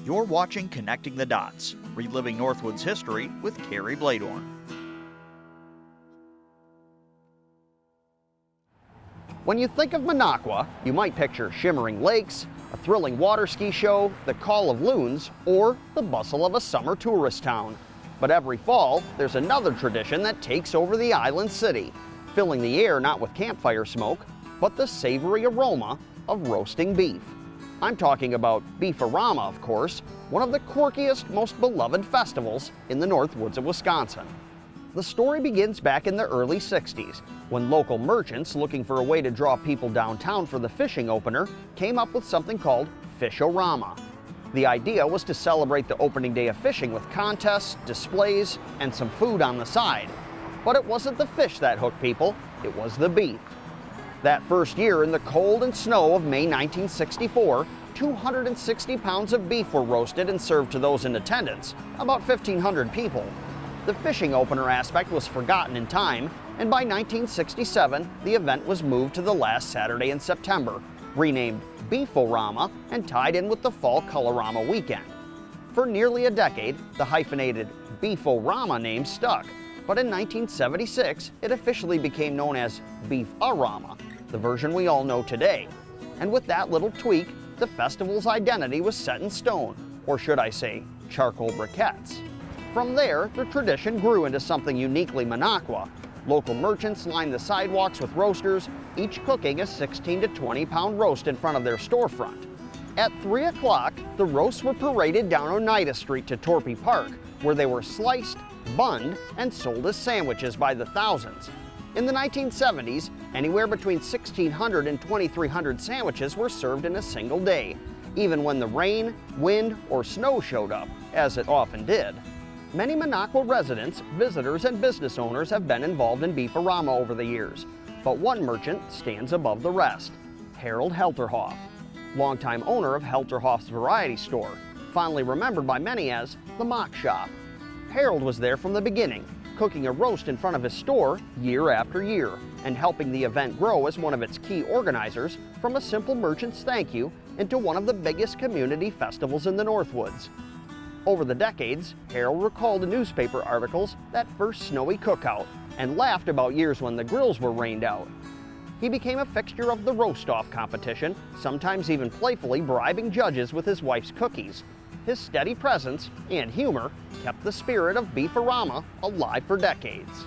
You're watching Connecting the Dots, reliving Northwood's history with Carrie Bladorn. When you think of Minocqua, you might picture shimmering lakes, a thrilling water ski show, the call of loons, or the bustle of a summer tourist town. But every fall, there's another tradition that takes over the island city, filling the air not with campfire smoke, but the savory aroma of roasting beef. I'm talking about Beef-A-Rama, of course, one of the quirkiest, most beloved festivals in the North Woods of Wisconsin. The story begins back in the early 60s, when local merchants looking for a way to draw people downtown for the fishing opener came up with something called Fish-A-Rama. The idea was to celebrate the opening day of fishing with contests, displays, and some food on the side. But it wasn't the fish that hooked people, it was the beef. That first year, in the cold and snow of May 1964, 260 pounds of beef were roasted and served to those in attendance, about 1,500 people. The fishing opener aspect was forgotten in time, and by 1967, the event was moved to the last Saturday in September, renamed Beef-A-Rama and tied in with the Fall Color-Rama weekend. For nearly a decade, the hyphenated Beef-A-Rama name stuck, but in 1976, it officially became known as Beef-A-Rama, the version we all know today. And with that little tweak, the festival's identity was set in stone, or should I say, charcoal briquettes. From there, the tradition grew into something uniquely Minocqua. Local merchants lined the sidewalks with roasters, each cooking a 16 to 20 pound roast in front of their storefront. At 3 o'clock, the roasts were paraded down Oneida Street to Torpy Park, where they were sliced, bunned, and sold as sandwiches by the thousands. In the 1970s, anywhere between 1,600 and 2,300 sandwiches were served in a single day, even when the rain, wind, or snow showed up, as it often did. Many Minocqua residents, visitors, and business owners have been involved in Beef-A-Rama over the years, but one merchant stands above the rest: Harold Helterhoff, longtime owner of Helterhoff's Variety Store, fondly remembered by many as the Mock Shop. Harold was there from the beginning, cooking a roast in front of his store year after year, and helping the event grow as one of its key organizers, from a simple merchant's thank you into one of the biggest community festivals in the Northwoods. Over the decades, Harold recalled in newspaper articles that first snowy cookout and laughed about years when the grills were rained out. He became a fixture of the roast-off competition, sometimes even playfully bribing judges with his wife's cookies. His steady presence and humor kept the spirit of Beef-A-Rama alive for decades.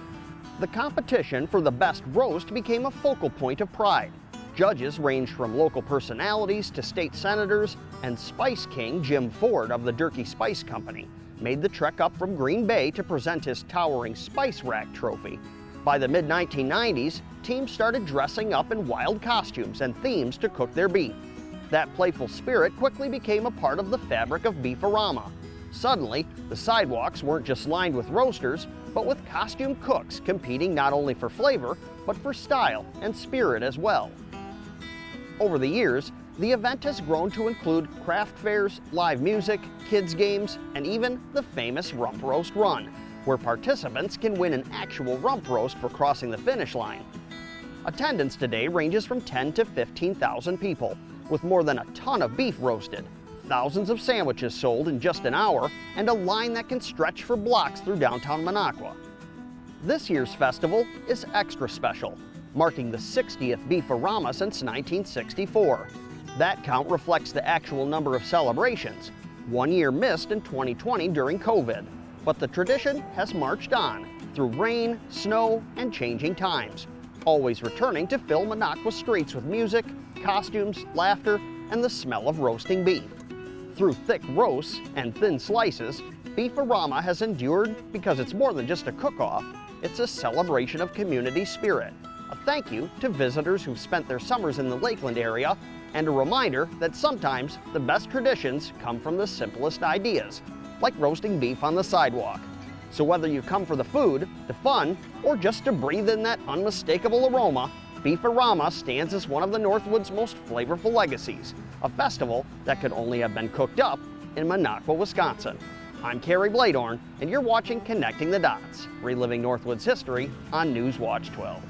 The competition for the best roast became a focal point of pride. Judges ranged from local personalities to state senators, and Spice King Jim Ford of the Durkee Spice Company made the trek up from Green Bay to present his towering Spice Rack trophy. By the mid-1990s, teams started dressing up in wild costumes and themes to cook their beef. That playful spirit quickly became a part of the fabric of Beef-A-Rama. Suddenly, the sidewalks weren't just lined with roasters, but with costume cooks competing not only for flavor, but for style and spirit as well. Over the years, the event has grown to include craft fairs, live music, kids games, and even the famous Rump Roast Run, where participants can win an actual rump roast for crossing the finish line. Attendance today ranges from 10 to 15,000 people, with more than a ton of beef roasted, thousands of sandwiches sold in just an hour, and a line that can stretch for blocks through downtown Minocqua. This year's festival is extra special, marking the 60th Beef-A-Rama since 1964. That count reflects the actual number of celebrations, 1 year missed in 2020 during COVID. But the tradition has marched on, through rain, snow, and changing times, always returning to fill Minocqua streets with music, costumes, laughter, and the smell of roasting beef. Through thick roasts and thin slices, Beef-A-Rama has endured because it's more than just a cook-off, it's a celebration of community spirit. A thank you to visitors who've spent their summers in the Lakeland area, and a reminder that sometimes the best traditions come from the simplest ideas, like roasting beef on the sidewalk. So whether you come for the food, the fun, or just to breathe in that unmistakable aroma, Beef-A-Rama stands as one of the Northwoods' most flavorful legacies, a festival that could only have been cooked up in Minocqua, Wisconsin. I'm Carrie Bladorn, and you're watching Connecting the Dots, reliving Northwoods history on Newswatch 12.